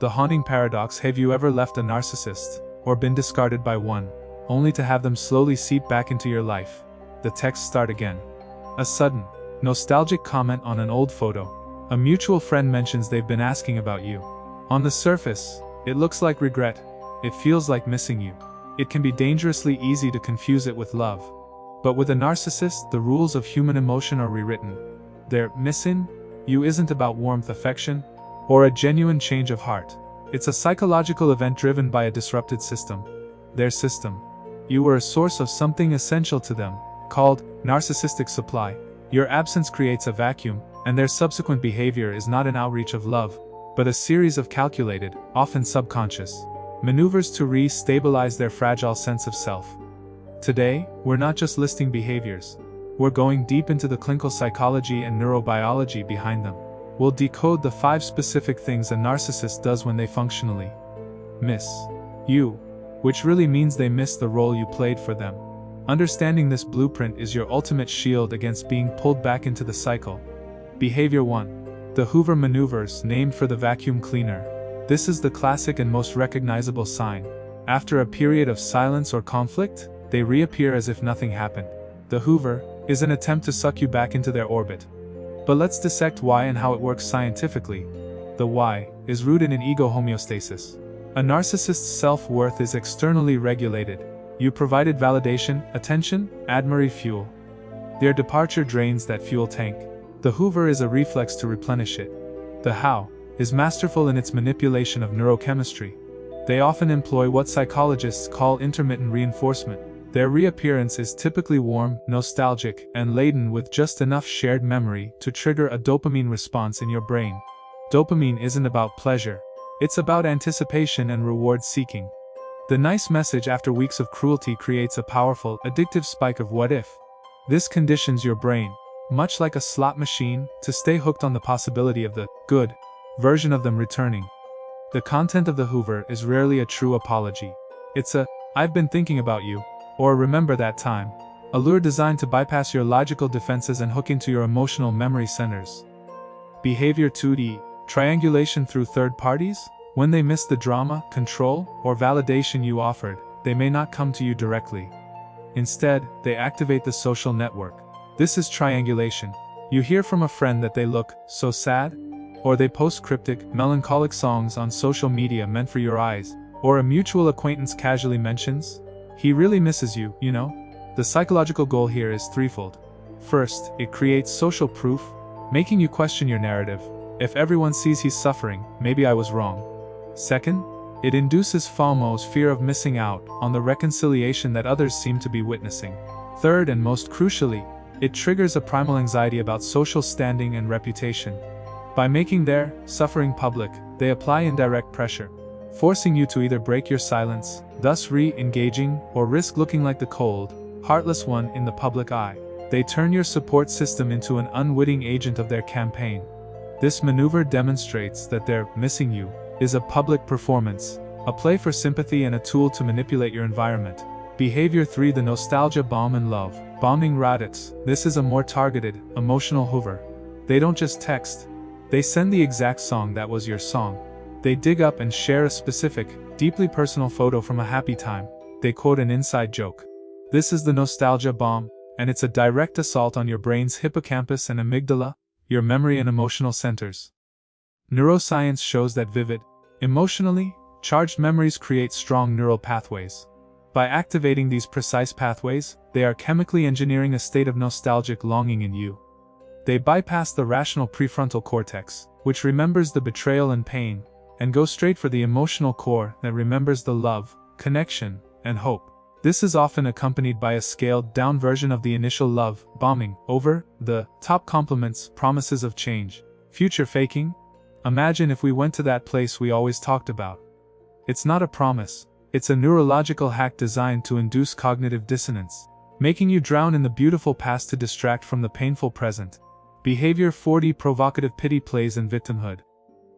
The haunting paradox: have you ever left a narcissist, or been discarded by one, only to have them slowly seep back into your life? The texts start again. A sudden, nostalgic comment on an old photo. A mutual friend mentions they've been asking about you. On the surface, it looks like regret. It feels like missing you. It can be dangerously easy to confuse it with love. But with a narcissist, the rules of human emotion are rewritten. Their missing you isn't about warmth, affection, or a genuine change of heart. It's a psychological event driven by a disrupted system. Their system. You were a source of something essential to them, called narcissistic supply. Your absence creates a vacuum, and their subsequent behavior is not an outreach of love, but a series of calculated, often subconscious, maneuvers to re-stabilize their fragile sense of self. Today, we're not just listing behaviors. We're going deep into the clinical psychology and neurobiology behind them. We'll decode the 5 specific things a narcissist does when they functionally miss you, which really means they miss the role you played for them. Understanding this blueprint is your ultimate shield against being pulled back into the cycle. Behavior 1. The Hoover maneuvers, named for the vacuum cleaner. This is the classic and most recognizable sign. After a period of silence or conflict, they reappear as if nothing happened. The Hoover is an attempt to suck you back into their orbit. But let's dissect why and how it works scientifically. The why is rooted in ego homeostasis. A narcissist's self-worth is externally regulated. You provided validation, attention, admiration, fuel. Their departure drains that fuel tank. The Hoover is a reflex to replenish it. The how is masterful in its manipulation of neurochemistry. They often employ what psychologists call intermittent reinforcement. Their reappearance is typically warm, nostalgic, and laden with just enough shared memory to trigger a dopamine response in your brain. Dopamine isn't about pleasure. It's about anticipation and reward seeking. The nice message after weeks of cruelty creates a powerful, addictive spike of what if. This conditions your brain, much like a slot machine, to stay hooked on the possibility of the good version of them returning. The content of the Hoover is rarely a true apology. It's a, "I've been thinking about you," or "remember that time," a lure designed to bypass your logical defenses and hook into your emotional memory centers. Behavior 2D. Triangulation through third parties. When they miss the drama, control, or validation you offered, they may not come to you directly. Instead, they activate the social network. This is triangulation. You hear from a friend that they look so sad, or they post cryptic, melancholic songs on social media meant for your eyes, or a mutual acquaintance casually mentions, "He really misses you, you know?" The psychological goal here is threefold. First, it creates social proof, making you question your narrative. If everyone sees he's suffering, maybe I was wrong. Second, it induces FOMO's fear of missing out on the reconciliation that others seem to be witnessing. Third, and most crucially, it triggers a primal anxiety about social standing and reputation. By making their suffering public, they apply indirect pressure, forcing you to either break your silence, thus re-engaging, or risk looking like the cold, heartless one in the public eye. They turn your support system into an unwitting agent of their campaign. This maneuver demonstrates that their missing you is a public performance, a play for sympathy and a tool to manipulate your environment. Behavior 3. The nostalgia bomb and love bombing radix. This is a more targeted, emotional Hoover. They don't just text. They send the exact song that was your song. They dig up and share a specific, deeply personal photo from a happy time. They quote an inside joke. This is the nostalgia bomb, and it's a direct assault on your brain's hippocampus and amygdala, your memory and emotional centers. Neuroscience shows that vivid, emotionally charged memories create strong neural pathways. By activating these precise pathways, they are chemically engineering a state of nostalgic longing in you. They bypass the rational prefrontal cortex, which remembers the betrayal and pain, and go straight for the emotional core that remembers the love, connection, and hope. This is often accompanied by a scaled-down version of the initial love bombing, over the top compliments, promises of change, future faking. Imagine if we went to that place we always talked about. It's not a promise, it's a neurological hack designed to induce cognitive dissonance, making you drown in the beautiful past to distract from the painful present. Behavior 4D. Provocative pity plays and victimhood.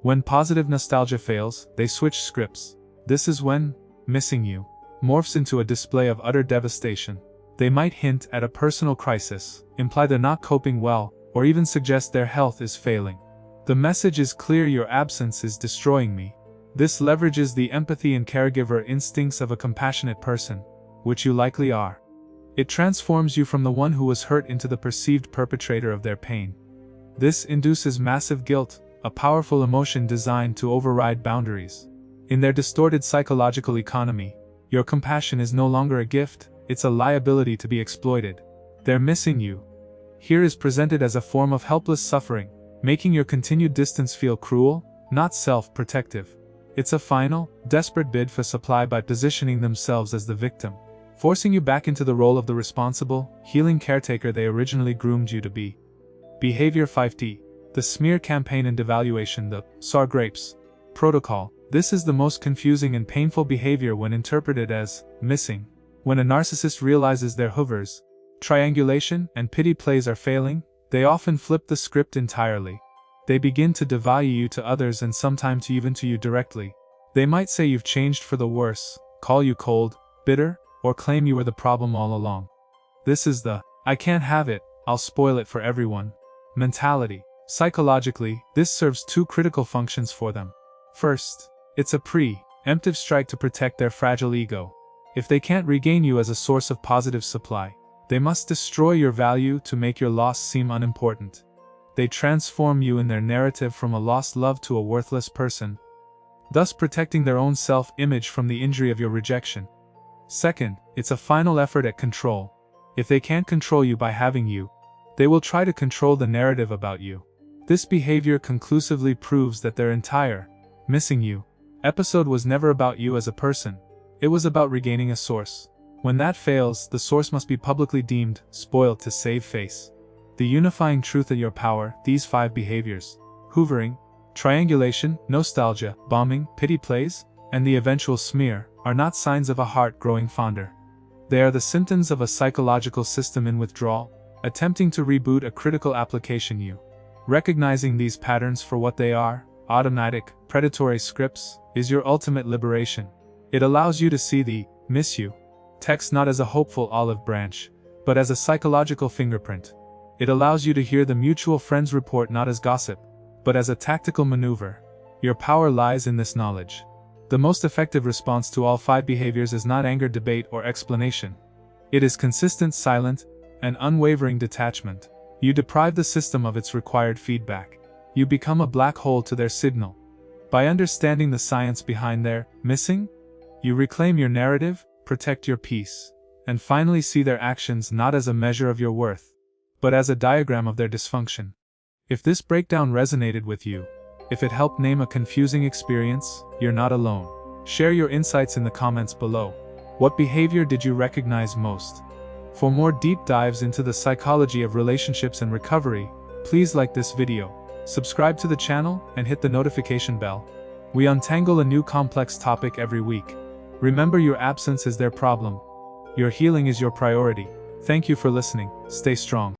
When positive nostalgia fails, they switch scripts. This is when missing you morphs into a display of utter devastation. They might hint at a personal crisis, imply they're not coping well, or even suggest their health is failing. The message is clear: your absence is destroying me. This leverages the empathy and caregiver instincts of a compassionate person, which you likely are. It transforms you from the one who was hurt into the perceived perpetrator of their pain. This induces massive guilt, a powerful emotion designed to override boundaries. In their distorted psychological economy, your compassion is no longer a gift, it's a liability to be exploited. They're missing you. Here is presented as a form of helpless suffering, making your continued distance feel cruel, not self-protective. It's a final, desperate bid for supply by positioning themselves as the victim, forcing you back into the role of the responsible, healing caretaker they originally groomed you to be. Behavior 5D. The smear campaign and devaluation, the sour grapes protocol. This is the most confusing and painful behavior when interpreted as missing. When a narcissist realizes their hoovers, triangulation, and pity plays are failing, they often flip the script entirely. They begin to devalue you to others and sometimes even to you directly. They might say you've changed for the worse, call you cold, bitter, or claim you were the problem all along. This is the "I can't have it, I'll spoil it for everyone" mentality. Psychologically, this serves two critical functions for them. First, it's a pre-emptive strike to protect their fragile ego. If they can't regain you as a source of positive supply, they must destroy your value to make your loss seem unimportant. They transform you in their narrative from a lost love to a worthless person, thus protecting their own self-image from the injury of your rejection. Second, it's a final effort at control. If they can't control you by having you, they will try to control the narrative about you. This behavior conclusively proves that their entire missing you episode was never about you as a person. It was about regaining a source. When that fails, the source must be publicly deemed spoiled to save face. The unifying truth of your power, these 5 behaviors: hoovering, triangulation, nostalgia, bombing, pity plays, and the eventual smear, are not signs of a heart growing fonder. They are the symptoms of a psychological system in withdrawal, attempting to reboot a critical application you. Recognizing these patterns for what they are, automatic, predatory scripts, is your ultimate liberation. It allows you to see the "miss you" text not as a hopeful olive branch, but as a psychological fingerprint. It allows you to hear the mutual friends report not as gossip, but as a tactical maneuver. Your power lies in this knowledge. The most effective response to all 5 behaviors is not anger, debate, or explanation. It is consistent, silent, and unwavering detachment. You deprive the system of its required feedback. You become a black hole to their signal. By understanding the science behind their missing, you reclaim your narrative, protect your peace, and finally see their actions not as a measure of your worth, but as a diagram of their dysfunction. If this breakdown resonated with you, if it helped name a confusing experience, you're not alone. Share your insights in the comments below. What behavior did you recognize most? For more deep dives into the psychology of relationships and recovery, please like this video, subscribe to the channel, and hit the notification bell. We untangle a new complex topic every week. Remember, your absence is their problem. Your healing is your priority. Thank you for listening. Stay strong.